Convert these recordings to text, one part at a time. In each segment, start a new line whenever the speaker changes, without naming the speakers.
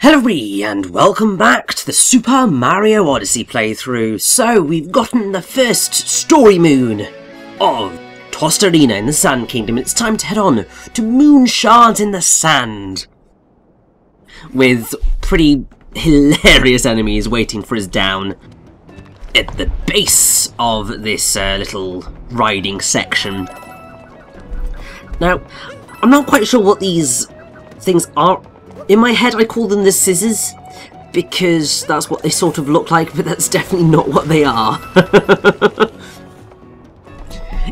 Hello and welcome back to the Super Mario Odyssey playthrough. So, we've gotten the first story moon of Tossed Arena in the Sand Kingdom. It's time to head on to Moon Shards in the Sand, with pretty hilarious enemies waiting for us down at the base of this little riding section. Now, I'm not quite sure what these things are. In my head I call them the scissors, because that's what they sort of look like, but that's definitely not what they are.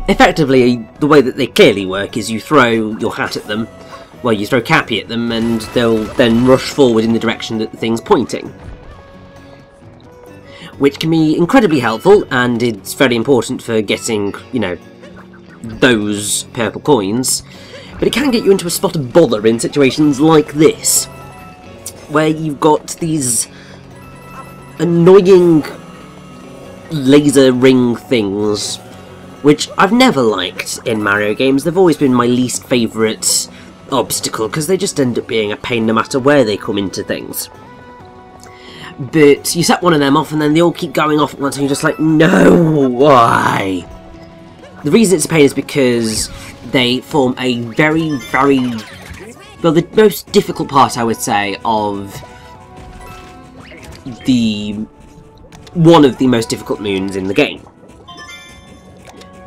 Effectively, the way that they clearly work is you throw your hat at them, well, you throw Cappy at them, and they'll then rush forward in the direction that the thing's pointing. Which can be incredibly helpful, and it's very important for getting, you know, those purple coins. But it can get you into a spot of bother in situations like this, where you've got these annoying laser ring things, which I've never liked in Mario games. They've always been my least favourite obstacle, because they just end up being a pain no matter where they come into things. But you set one of them off and then they all keep going off at once and you're just like, no, why? The reason it's a pain is because they form a very, well, the most difficult part, I would say, of one of the most difficult moons in the game.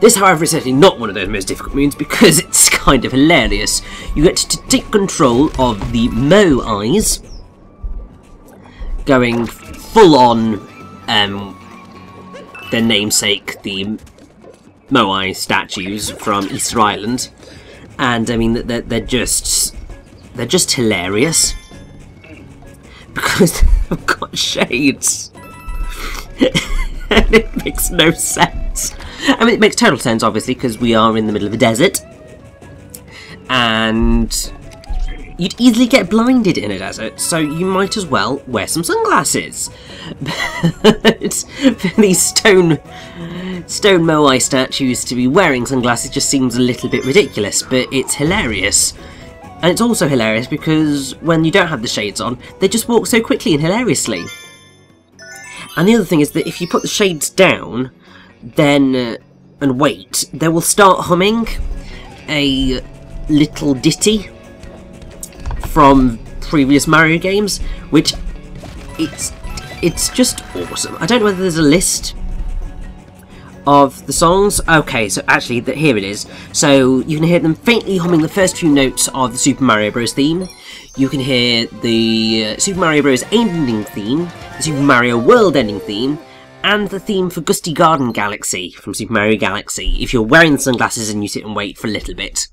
This, however, is certainly not one of those most difficult moons because it's kind of hilarious. You get to take control of the Mo Eyes, going full on their namesake, the Moai statues from Easter Island, and I mean they're just hilarious because they've got shades, and it makes no sense. I mean, it makes total sense, obviously, because we are in the middle of a desert, and you'd easily get blinded in a desert, so you might as well wear some sunglasses. But for these stone Moai statues to be wearing sunglasses just seems a little bit ridiculous, but it's hilarious. And it's also hilarious because when you don't have the shades on, they just walk so quickly and hilariously. And the other thing is that if you put the shades down, then and wait, they will start humming a little ditty from previous Mario games, which it's just awesome. I don't know whether there's a list of the songs. Okay, so actually, here it is. So you can hear them faintly humming the first few notes of the Super Mario Bros. Theme. You can hear the Super Mario Bros. Ending theme, the Super Mario World ending theme, and the theme for Gusty Garden Galaxy from Super Mario Galaxy, if you're wearing the sunglasses and you sit and wait for a little bit.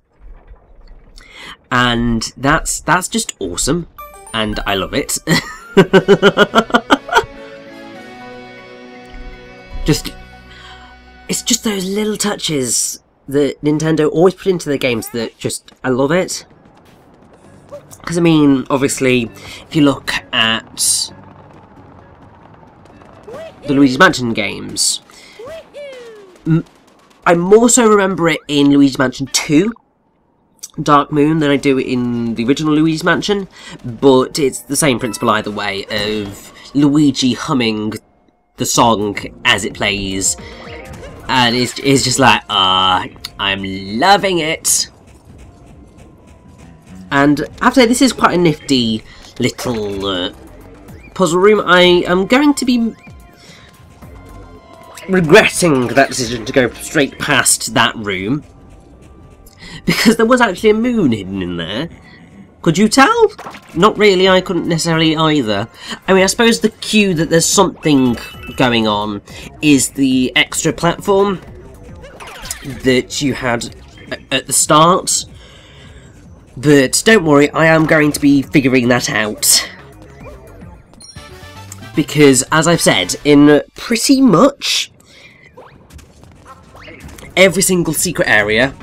And that's just awesome, and I love it. It's just those little touches that Nintendo always put into their games that I love it. Because, I mean, obviously, if you look at the Luigi's Mansion games, I more so remember it in Luigi's Mansion 2, Dark Moon, than I do in the original Luigi's Mansion, but it's the same principle either way, of Luigi humming the song as it plays, and it's just like, I'm loving it. And I have to say, this is quite a nifty little puzzle room. I am going to be regretting that decision to go straight past that room, because there was actually a moon hidden in there. Could you tell? Not really, I couldn't necessarily either. I mean, I suppose the cue that there's something going on is the extra platform that you had at the start. But don't worry, I am going to be figuring that out. Because, as I've said, in pretty much every single secret area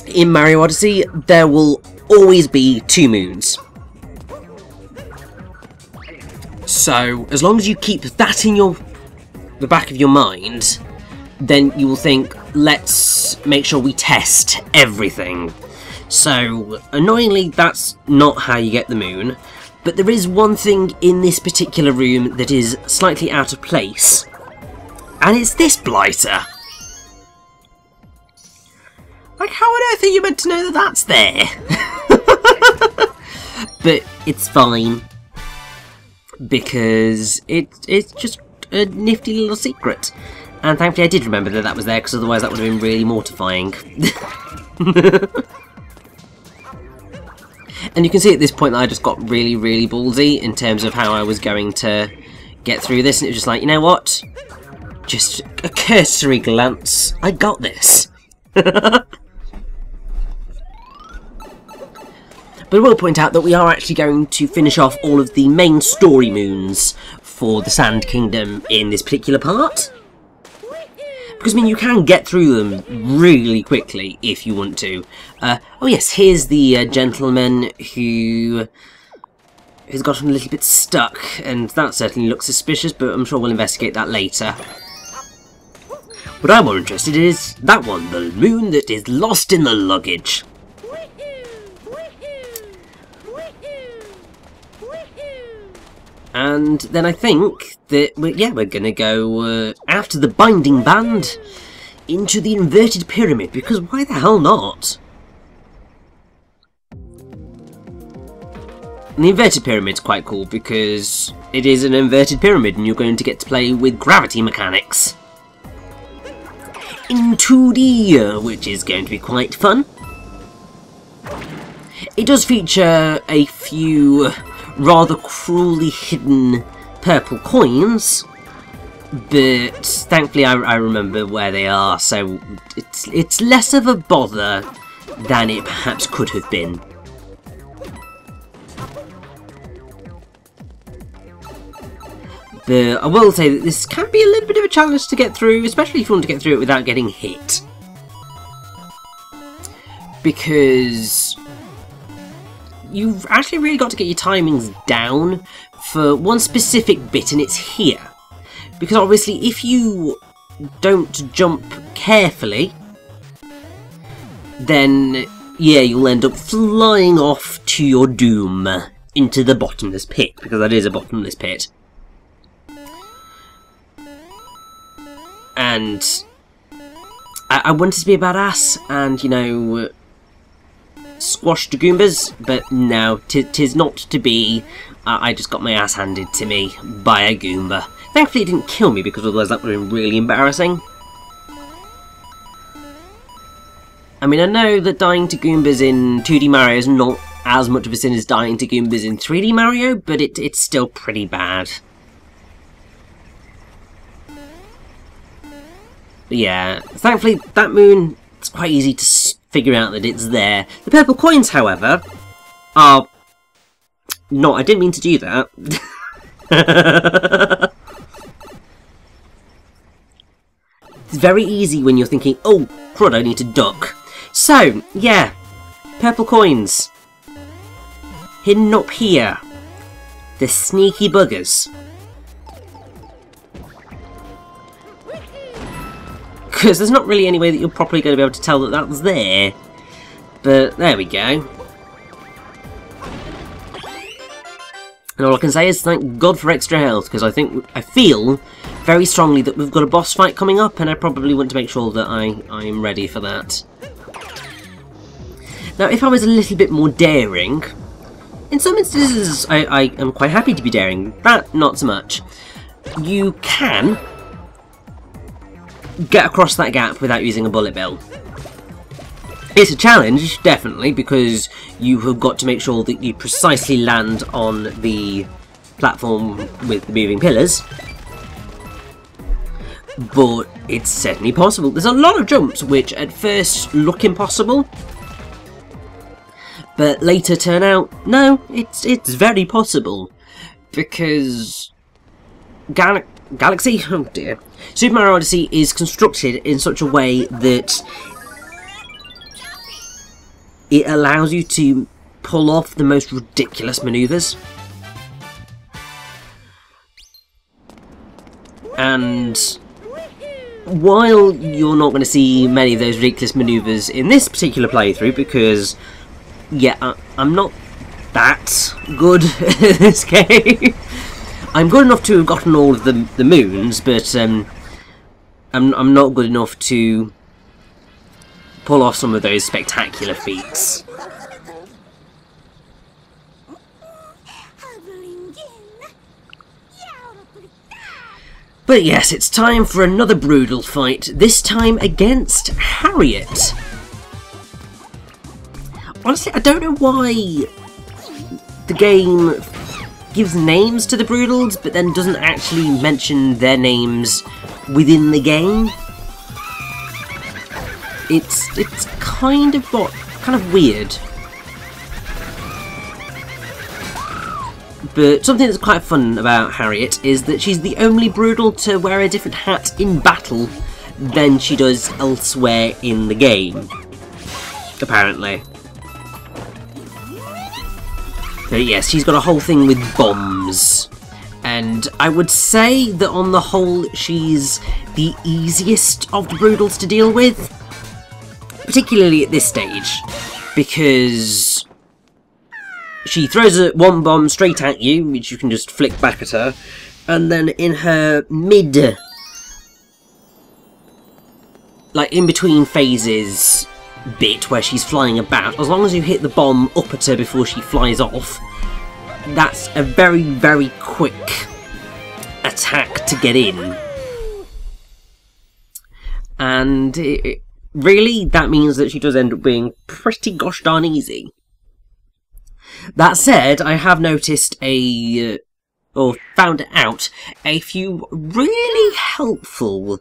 in Mario Odyssey, there will always be two moons. So, as long as you keep that in the back of your mind, then you will think, let's make sure we test everything. So, annoyingly, that's not how you get the moon. But there is one thing in this particular room that is slightly out of place. And it's this blighter. Like, how on earth are you meant to know that that's there? But it's fine. Because it's just a nifty little secret. And thankfully I did remember that that was there, because otherwise that would have been really mortifying. And you can see at this point that I just got really, really ballsy in terms of how I was going to get through this. And it was just like, you know what? Just a cursory glance. I got this. But I will point out that we are actually going to finish off all of the main story moons for the Sand Kingdom in this particular part. Because, I mean, you can get through them really quickly if you want to. Oh yes, here's the gentleman who has gotten a little bit stuck, and that certainly looks suspicious, but I'm sure we'll investigate that later. What I'm more interested in is that one, the moon that is lost in the luggage. And then I think that, we're going to go after the binding band into the inverted pyramid, because why the hell not? And the inverted pyramid's quite cool because it is an inverted pyramid and you're going to get to play with gravity mechanics in 2D, which is going to be quite fun. It does feature a few rather cruelly hidden purple coins, but thankfully I remember where they are, so it's less of a bother than it perhaps could have been. But I will say that this can be a little bit of a challenge to get through, especially if you want to get through it without getting hit. Because you've actually really got to get your timings down for one specific bit, and it's here. Because obviously if you don't jump carefully, then yeah, you'll end up flying off to your doom into the bottomless pit, because that is a bottomless pit. And I wanted to be a badass and, you know, squash the Goombas, but no, tis not to be. I just got my ass handed to me by a Goomba. Thankfully it didn't kill me, because otherwise that would have been really embarrassing. I mean, I know that dying to Goombas in 2D Mario is not as much of a sin as dying to Goombas in 3D Mario, but it's still pretty bad. But yeah, thankfully that moon, it's quite easy to figure out that it's there. The purple coins, however, are... No, I didn't mean to do that. It's very easy when you're thinking, oh, crud, I need to duck. So, yeah, purple coins. Hidden up here. The sneaky buggers. Because there's not really any way that you're properly going to be able to tell that that was there. But there we go. And all I can say is thank God for extra health, because I feel very strongly that we've got a boss fight coming up, and I probably want to make sure that I'm ready for that. Now, if I was a little bit more daring, in some instances I am quite happy to be daring, that not so much. You can get across that gap without using a bullet bill. It's a challenge, definitely, because you have got to make sure that you precisely land on the platform with the moving pillars. But it's certainly possible. There's a lot of jumps which at first look impossible, but later turn out, no, it's very possible. Because Galaxy, oh dear, Super Mario Odyssey is constructed in such a way that it allows you to pull off the most ridiculous maneuvers. And while you're not going to see many of those ridiculous manoeuvres in this particular playthrough, because, yeah, I'm not that good at this game. I'm good enough to have gotten all of the moons, but I'm not good enough to pull off some of those spectacular feats. But yes, it's time for another brutal fight, this time against Harriet. Honestly, I don't know why the game gives names to the Broodals, but then doesn't actually mention their names within the game. It's kind of weird. But something that's quite fun about Harriet is that she's the only Broodal to wear a different hat in battle than she does elsewhere in the game, apparently. But yes, she's got a whole thing with bombs, and I would say that on the whole she's the easiest of the Broodals to deal with, particularly at this stage, because she throws one bomb straight at you, which you can just flick back at her, and then in her mid, like in between phases bit where she's flying about, as long as you hit the bomb up at her before she flies off, that's a very, very quick attack to get in. And really, that means that she does end up being pretty gosh darn easy. That said, I have noticed or found out a few really helpful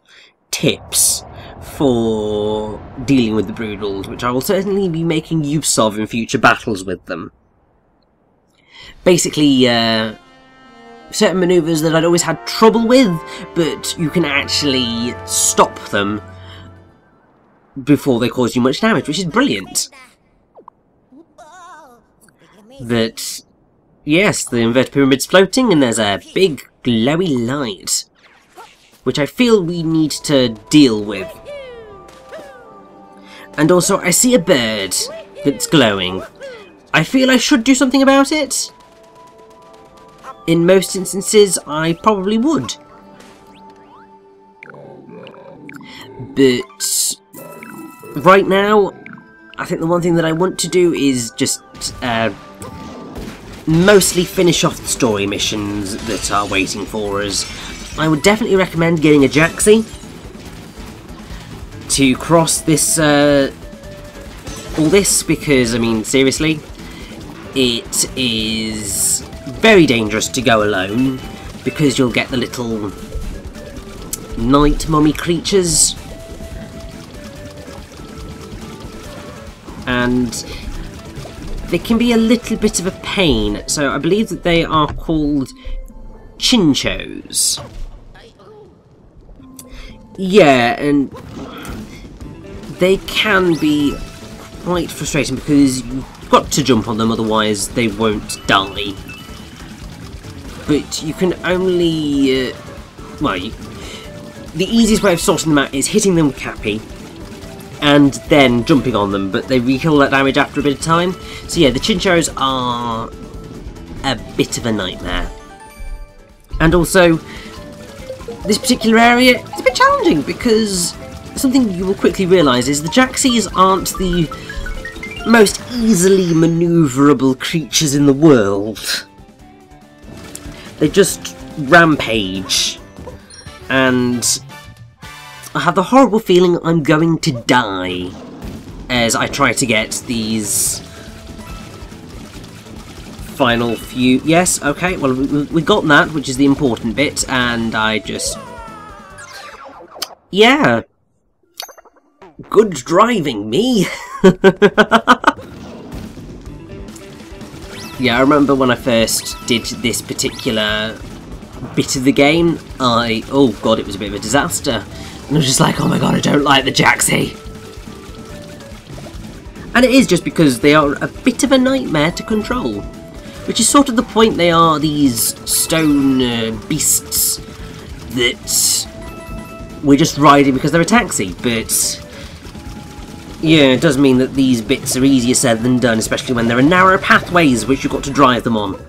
tips for dealing with the Broodals, which I will certainly be making use of in future battles with them. Basically, certain manoeuvres that I'd always had trouble with, but you can actually stop them before they cause you much damage, which is brilliant. That, yes, the inverted pyramid's floating and there's a big glowy light, which I feel we need to deal with. And also, I see a bird that's glowing. I feel I should do something about it. In most instances, I probably would. But right now, I think the one thing that I want to do is just mostly finish off the story missions that are waiting for us. I would definitely recommend getting a Jaxi to cross this, all this, because, I mean, seriously, it is very dangerous to go alone, because you'll get the little night mummy creatures, and they can be a little bit of a pain. So I believe that they are called chinchos. Yeah, and they can be quite frustrating because you've got to jump on them, otherwise they won't die. But you can only, the easiest way of sorting them out is hitting them with Cappy and then jumping on them, but they re-heal that damage after a bit of time. So yeah, the chinchos are a bit of a nightmare. And also, this particular area is a bit challenging because something you will quickly realise is the Jaxies aren't the most easily manoeuvrable creatures in the world. They just rampage, and I have the horrible feeling I'm going to die as I try to get these final few... Yes, okay, well, we got that, which is the important bit, and I just... Yeah. Good driving, me. Yeah, I remember when I first did this particular bit of the game, oh god, it was a bit of a disaster. And I was just like, oh my god, I don't like the Jaxi. And it is just because they are a bit of a nightmare to control. Which is sort of the point. They are these stone beasts that we're just riding because they're a taxi, but yeah, it does mean that these bits are easier said than done, especially when there are narrow pathways which you've got to drive them on.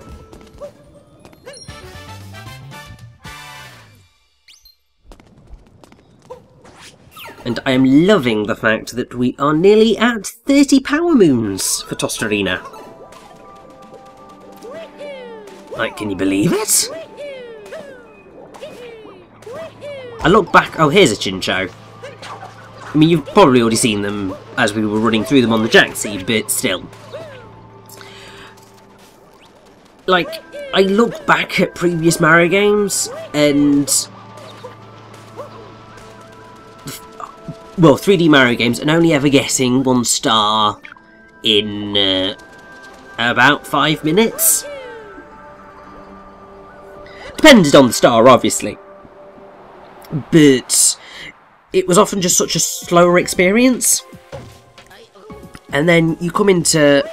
And I am loving the fact that we are nearly at 30 power moons for Tostarena. Like, can you believe it? I look back... Oh, here's a Chincho. I mean, you've probably already seen them as we were running through them on the Jaxi, but still. Like, I look back at previous Mario games, and... well, 3D Mario games, and only ever getting 1 star in about 5 minutes. Depended on the star, obviously. But it was often just such a slower experience. And then you come into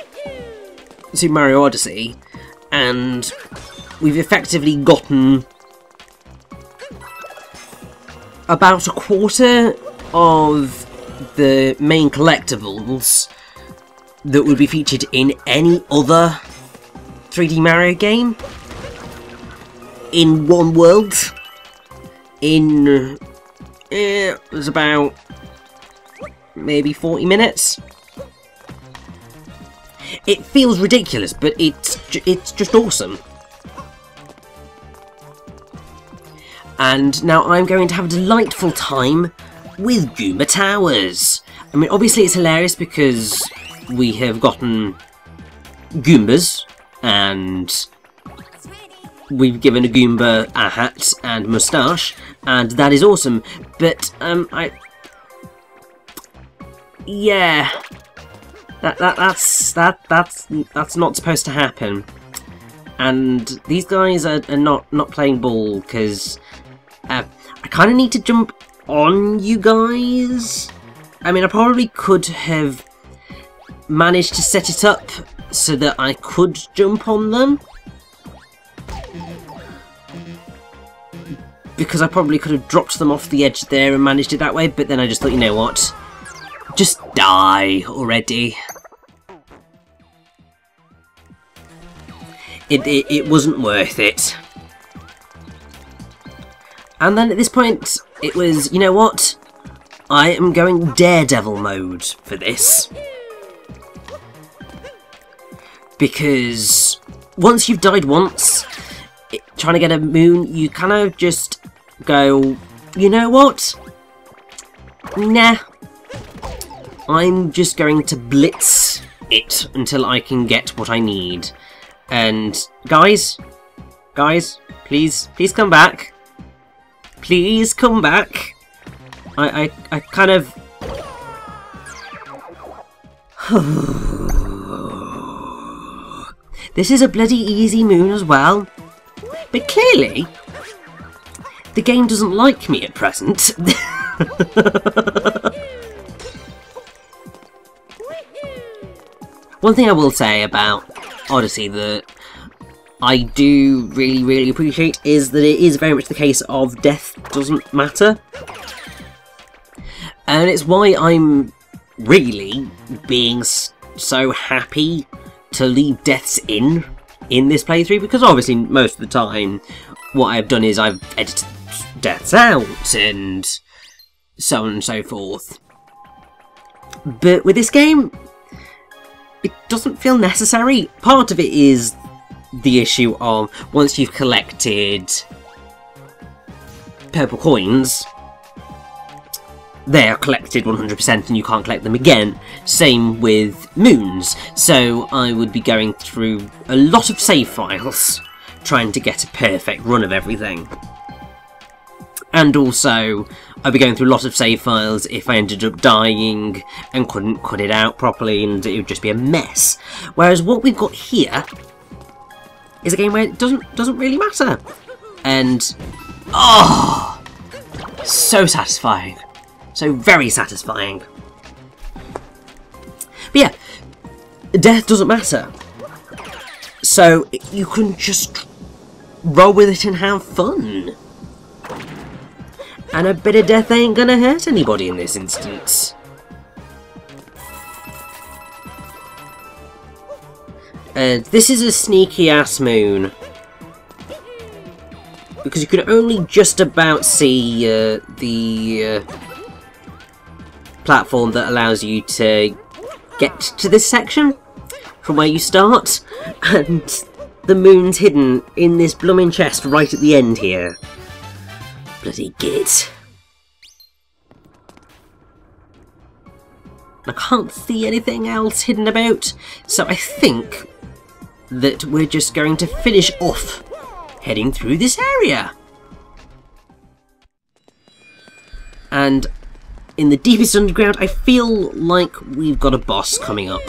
Super Mario Odyssey, and we've effectively gotten about a quarter of the main collectibles that would be featured in any other 3D Mario game in one world. In it was about maybe 40 minutes. It feels ridiculous, but it's just awesome. And now I'm going to have a delightful time with Goomba Towers. I mean, obviously it's hilarious because we have gotten Goombas, and we've given a Goomba a hat and moustache, and that is awesome. But yeah, that's not supposed to happen. And these guys are not playing ball because I kind of need to jump on you guys. I mean, I probably could have managed to set it up so that I could jump on them, because I probably could have dropped them off the edge there and managed it that way, but then I just thought, you know what, just die already. It wasn't worth it. And then at this point, it was, you know what? I am going Daredevil mode for this. Because once you've died once, trying to get a moon, you kind of just go, you know what? Nah. I'm just going to blitz it until I can get what I need. And guys, please come back. Please come back. I kind of... This is a bloody easy moon as well. But clearly, the game doesn't like me at present. One thing I will say about Odyssey that I do really appreciate is that it is very much the case of death doesn't matter. And it's why I'm really being so happy to leave deaths in this playthrough, because obviously most of the time what I've done is I've edited deaths out and so on and so forth. But with this game, it doesn't feel necessary. Part of it is the issue of once you've collected purple coins, they are collected 100% and you can't collect them again. Same with moons. So I would be going through a lot of save files trying to get a perfect run of everything. And also, I'd be going through a lot of save files if I ended up dying and couldn't cut it out properly, and it would just be a mess. Whereas what we've got here is a game where it doesn't really matter. And, oh, so satisfying. So very satisfying. But yeah, death doesn't matter. So you can just roll with it and have fun. And a bit of death ain't gonna hurt anybody in this instance. This is a sneaky ass moon. Because you can only just about see the platform that allows you to get to this section from where you start. And the moon's hidden in this blooming chest right at the end here. Bloody git. I can't see anything else hidden about, so I think that we're just going to finish off heading through this area. And in the deepest underground, I feel like we've got a boss coming up.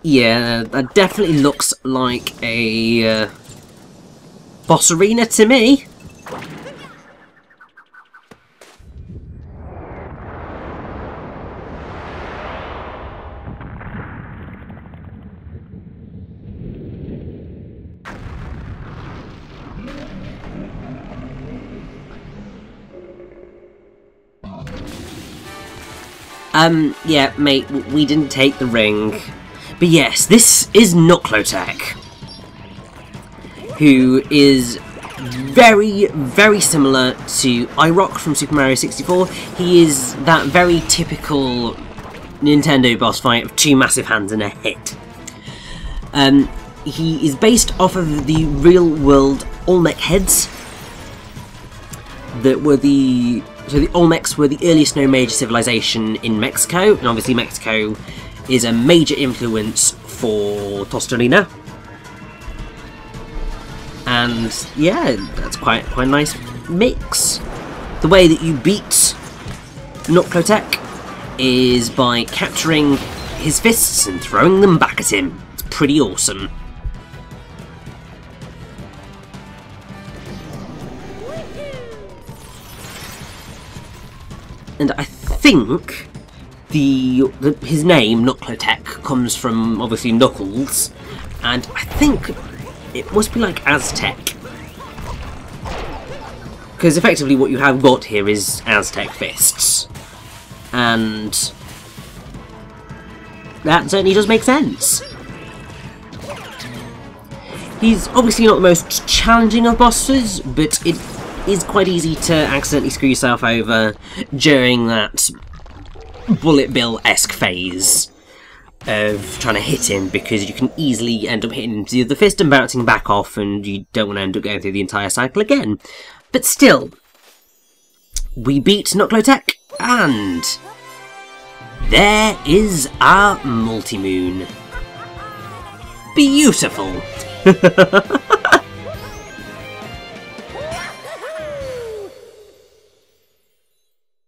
Yeah, that definitely looks like a boss arena to me. Yeah, mate, we didn't take the ring. But yes, this is Nucleotech, who is very, very similar to Irock from Super Mario 64. He is that very typical Nintendo boss fight of two massive hands and a head. He is based off of the real-world Olmec heads that were the... So the Olmecs were the earliest known major civilization in Mexico, and obviously Mexico is a major influence for Tostarena. And yeah, that's quite a nice mix. The way that you beat Nucleotech is by capturing his fists and throwing them back at him. It's pretty awesome. And I think his name, Nucleotech, comes from, obviously, Knuckles, and I think it must be like Aztec. Because effectively what you have got here is Aztec fists. And that certainly does make sense. He's obviously not the most challenging of bosses, but it is quite easy to accidentally screw yourself over during that Bullet Bill-esque phase of trying to hit him, because you can easily end up hitting the other fist and bouncing back off, and you don't want to end up going through the entire cycle again. But still, we beat Nucleotech, and there is our multi-moon. Beautiful!